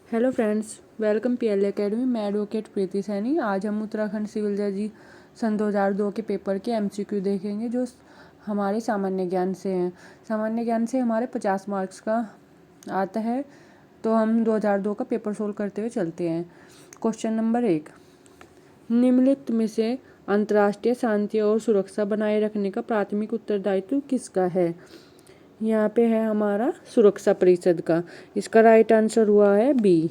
Hello friends, welcome PL academy. मैं advocate प्रीति सैनी। आज हम उत्तराखंड सिविल जज सन 2002 के पेपर के एमसीक्यू देखेंगे जो हमारे सामान्य ज्ञान से हैं। सामान्य ज्ञान से हमारे 50 मार्क्स का आता है, तो हम 2002 का पेपर सोल्व करते हुए चलते हैं। क्वेश्चन नंबर 1, निम्नलिखित में से अंतर्राष्ट्रीय शांति और सुरक्षा बनाए रखने का प्राथमिक उत्तरदायित्व किसका है? यहाँ पे है हमारा सुरक्षा परिषद का। इसका राइट आंसर हुआ है बी।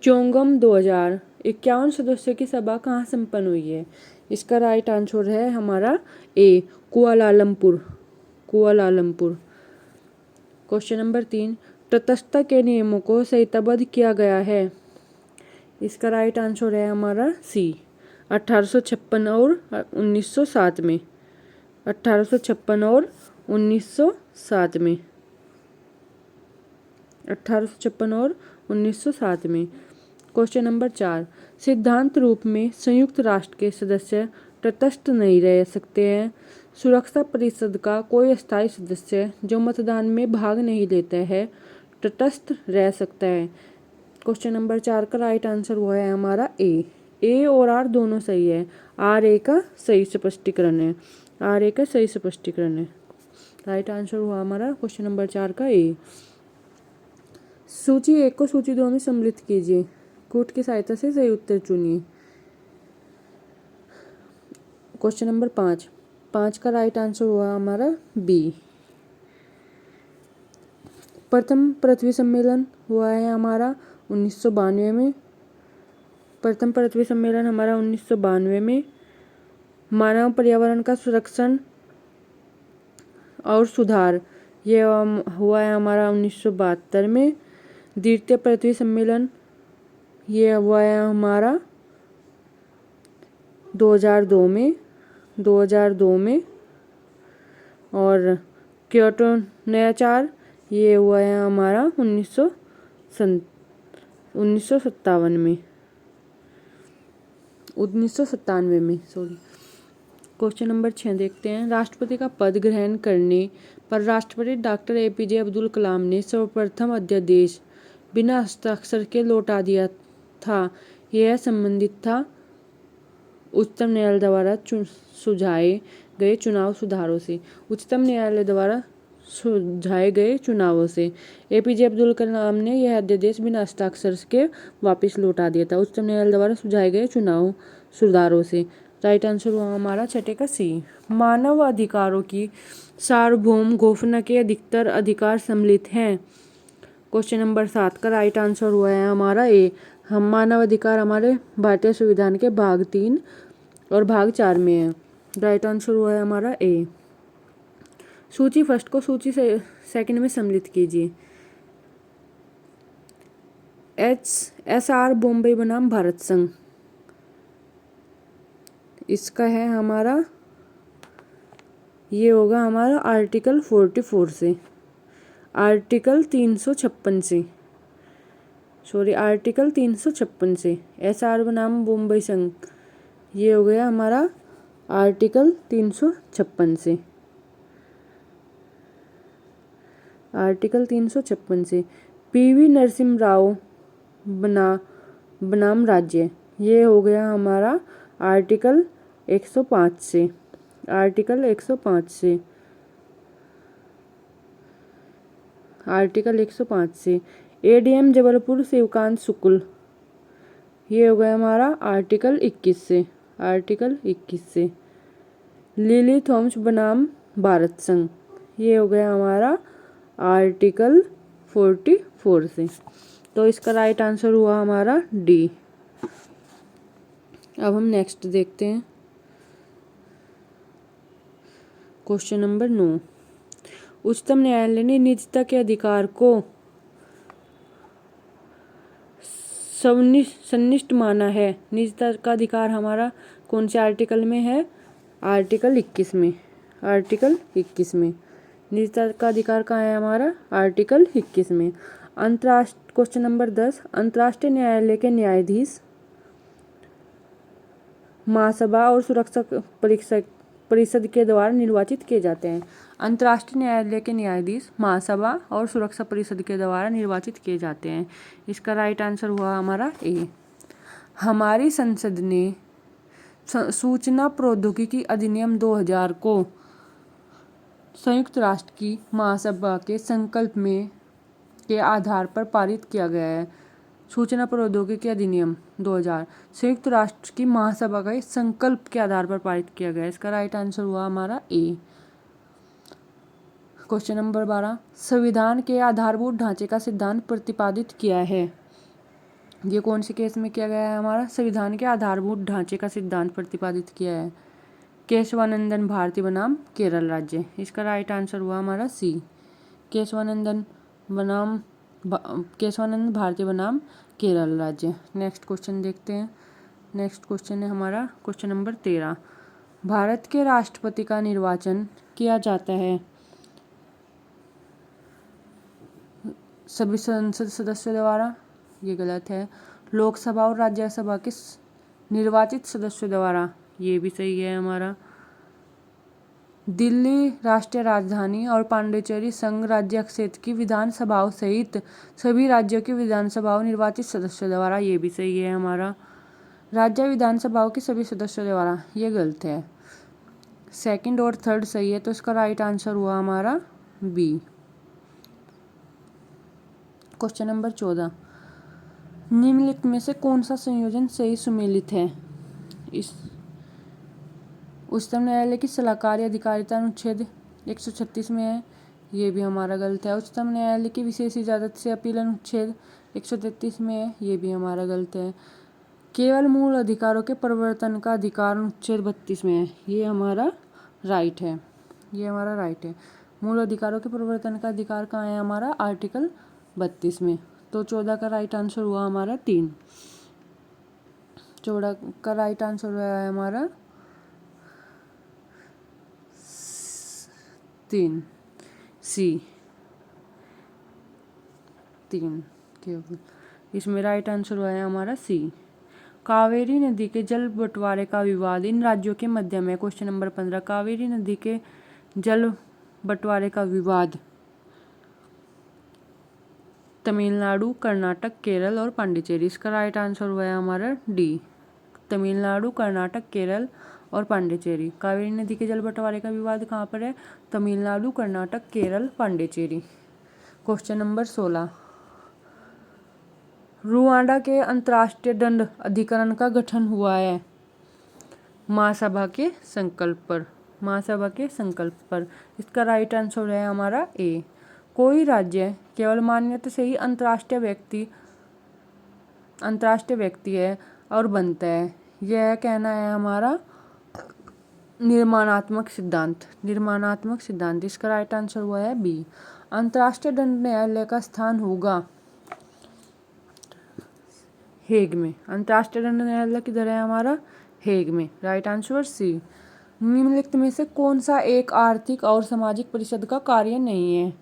चोंगम 2051 सदस्यों की सभा कहाँ संपन्न हुई है? इसका राइट आंसर है हमारा ए, कुआलालंपुर। क्वेश्चन नंबर 3, तटस्थता के नियमों को संहिताबद्ध किया गया है। इसका राइट आंसर है हमारा सी, 1856 और 1907 में। 1856 और 1907 में। 1856 और 1907 में। क्वेश्चन नंबर 4, सिद्धांत रूप में संयुक्त राष्ट्र के सदस्य तटस्थ नहीं रह सकते हैं। सुरक्षा परिषद का कोई स्थायी सदस्य जो मतदान में भाग नहीं लेता है तटस्थ रह सकता है। क्वेश्चन नंबर 4 का राइट आंसर हुआ है हमारा ए और आर दोनों सही है। आर ए का सही स्पष्टीकरण है। राइट आंसर हुआ हमारा क्वेश्चन नंबर 4 का ए। सूची 1 को सूची 2 में सम्मिलित कीजिए। कूट की सहायता से सही उत्तर चुनिए। क्वेश्चन नंबर 5 का राइट आंसर हुआ हमारा बी। प्रथम पृथ्वी सम्मेलन हुआ है हमारा 1992 में। प्रथम पृथ्वी सम्मेलन हमारा 1992 में। मानव पर्यावरण का संरक्षण और सुधार ये हुआ है हमारा 1972 में। द्वितीय पृथ्वी सम्मेलन ये हुआ है हमारा 2002 में। और क्योटो नयाचार ये हुआ है हमारा 1997 में। क्वेश्चन नंबर 6 देखते हैं। राष्ट्रपति का पद ग्रहण करने पर राष्ट्रपति डॉक्टर एपीजे अब्दुल कलाम ने सर्वप्रथम अध्यादेश बिना हस्ताक्षर के लौटा दिया था। यह संबंधित था उच्चतम न्यायालय द्वारा सुझाए गए चुनाव सुधारों से। एपीजे अब्दुल कलाम ने यह अध्यादेश बिना हस्ताक्षर के वापस लौटा दिया था उच्चतम न्यायालय द्वारा सुझाए गए चुनाव सुधारों से। राइट आंसर हुआ हमारा छठे का सी। मानव अधिकारों की सार्वभौम घोषणा के अधिकतर अधिकार सम्मिलित हैं। क्वेश्चन नंबर 7 का राइट आंसर हुआ है हमारा ए। हम मानव अधिकार हमारे भारतीय संविधान के भाग 3 और भाग 4 में है। राइट आंसर हुआ है हमारा ए। सूची फर्स्ट को सूची सेकंड में सम्मिलित कीजिए। SR बॉम्बे बनाम भारत संघ, इसका है हमारा, ये होगा हमारा आर्टिकल 44 से, आर्टिकल 356 से। SR बनाम बॉम्बे संघ ये हो गया हमारा आर्टिकल 356 से। PV नरसिम्हा राव बनाम राज्य ये हो गया हमारा आर्टिकल 105 से। आर्टिकल 105 से। ADM जबलपुर शिवकांत शुक्ल ये हो गया हमारा आर्टिकल 21 से। लिली थॉमस बनाम भारत संघ ये हो गया हमारा आर्टिकल 44 से। तो इसका राइट आंसर हुआ हमारा डी। अब हम नेक्स्ट देखते हैं। क्वेश्चन नंबर 9, उच्चतम न्यायालय ने निजता के अधिकार को सन्निष्ठ माना है। निजता का अधिकार हमारा कौन से आर्टिकल में है? आर्टिकल 21 में। निजता का अधिकार कहाँ है हमारा? आर्टिकल 21 में। क्वेश्चन नंबर 10, अंतर्राष्ट्रीय न्यायालय के न्यायाधीश महासभा और सुरक्षा परिषद के द्वारा निर्वाचित किए जाते हैं। अंतर्राष्ट्रीय न्यायालय के न्यायाधीश महासभा और सुरक्षा परिषद के द्वारा निर्वाचित किए जाते हैं। इसका राइट आंसर हुआ हमारा ए। हमारी संसद ने सूचना प्रौद्योगिकी अधिनियम 2000 को संयुक्त राष्ट्र की महासभा के संकल्प में के आधार पर पारित किया गया है। सूचना प्रौद्योगिकी अधिनियम 2000 संयुक्त राष्ट्र की महासभा के संकल्प के आधार पर पारित किया गया है। इसका राइट आंसर हुआ हमारा ए। क्वेश्चन नंबर 12, संविधान के आधारभूत ढांचे का सिद्धांत प्रतिपादित किया है। ये कौन से केस में किया गया है? हमारा संविधान के आधारभूत ढांचे का सिद्धांत प्रतिपादित किया है केशवानंदन भारती बनाम केरल राज्य। इसका राइट आंसर हुआ हमारा सी, केशवानंदन भारती बनाम केरल राज्य। नेक्स्ट क्वेश्चन देखते हैं। नेक्स्ट क्वेश्चन है हमारा क्वेश्चन नंबर 13, भारत के राष्ट्रपति का निर्वाचन किया जाता है सभी संसद सदस्यों द्वारा। ये गलत है। लोकसभा और राज्यसभा के निर्वाचित सदस्यों द्वारा। ये भी सही है हमारा। दिल्ली राष्ट्रीय राजधानी और पांडिचेरी संघ राज्य क्षेत्र की विधानसभाओं सहित सभी राज्यों की विधानसभाओं निर्वाचित सदस्यों द्वारा। ये भी सही है हमारा। राज्य विधानसभाओं के सभी सदस्यों द्वारा। ये गलत है। सेकंड और थर्ड सही है, तो इसका राइट आंसर हुआ हमारा बी। क्वेश्चन नंबर 14, निम्नलिखित में से कौन सा संयोजन सही सुमेलित है? इस उच्चतम न्यायालय की सलाहकारी अधिकारिता अनुच्छेद 136 में है। ये भी हमारा गलत है। उच्चतम न्यायालय की विशेष इजाजत से अपील अनुच्छेद 133 में है। ये भी हमारा गलत है। केवल मूल अधिकारों के परिवर्तन का अधिकार अनुच्छेद 32 में है। ये हमारा राइट है। ये हमारा राइट है। मूल अधिकारों के परिवर्तन का अधिकार कहाँ है? हमारा आर्टिकल 32 में। तो 14 का राइट आंसर हुआ हमारा 3। 14 का राइट आंसर हुआ है हमारा 3 सी 3 केवल। इसमें राइट आंसर हुआ है हमारा सी। कावेरी नदी के जल बंटवारे का विवाद इन राज्यों के मध्य में। क्वेश्चन नंबर 15, कावेरी नदी के जल बंटवारे का विवाद तमिलनाडु, कर्नाटक, केरल और पांडिचेरी। इसका राइट आंसर हुआ है हमारा डी, तमिलनाडु, कर्नाटक, केरल और पांडिचेरी। कावेरी नदी के जल बंटवारे का विवाद कहाँ पर है? Tamil Nadu, Karnataka, Kerala, Pondicherry. Question number 16, Rwanda के अंतर्राष्ट्रीय दंड अधिकरण का गठन हुआ है महासभा के संकल्प पर। महासभा के संकल्प पर। इसका राइट आंसर है हमारा ए। कोई राज्य केवल मान्यता से ही अंतर्राष्ट्रीय व्यक्ति है और बनता है, यह कहना है हमारा निर्माणात्मक सिद्धांत। निर्माणात्मक सिद्धांत। इसका राइट आंसर हुआ है बी। अंतर्राष्ट्रीय दंड न्यायालय का स्थान होगा हेग में। अंतर्राष्ट्रीय दंड न्यायालय किधर है? हमारा हेग में। Right answer C. निम्नलिखित में से कौन सा एक आर्थिक और सामाजिक परिषद का कार्य नहीं है?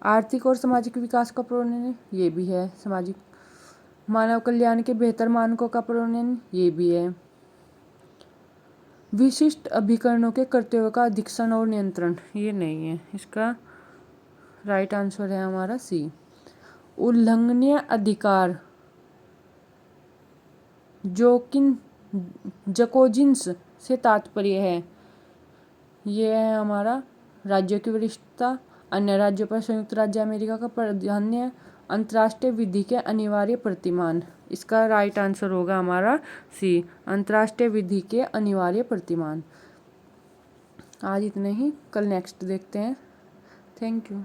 आर्थिक और सामाजिक विकास का प्रणयन, ये भी है। सामाजिक मानव कल्याण के बेहतर मानकों का प्रणयन, ये भी है। विशिष्ट अभिकरणों के कर्तव्यों का अधीक्षण और नियंत्रण, ये नहीं है। इसका राइट आंसर है हमारा सी। उल्लंघनीय अधिकार जकोजिन्स से तात्पर्य है, ये है हमारा राज्यों की वरिष्ठता, अन्य राज्यों पर संयुक्त राज्य अमेरिका का प्राधान्य, अंतर्राष्ट्रीय विधि के अनिवार्य प्रतिमान। इसका राइट आंसर होगा हमारा सी, अंतर्राष्ट्रीय विधि के अनिवार्य प्रतिमान। आज इतना ही, कल नेक्स्ट देखते हैं। Thank you.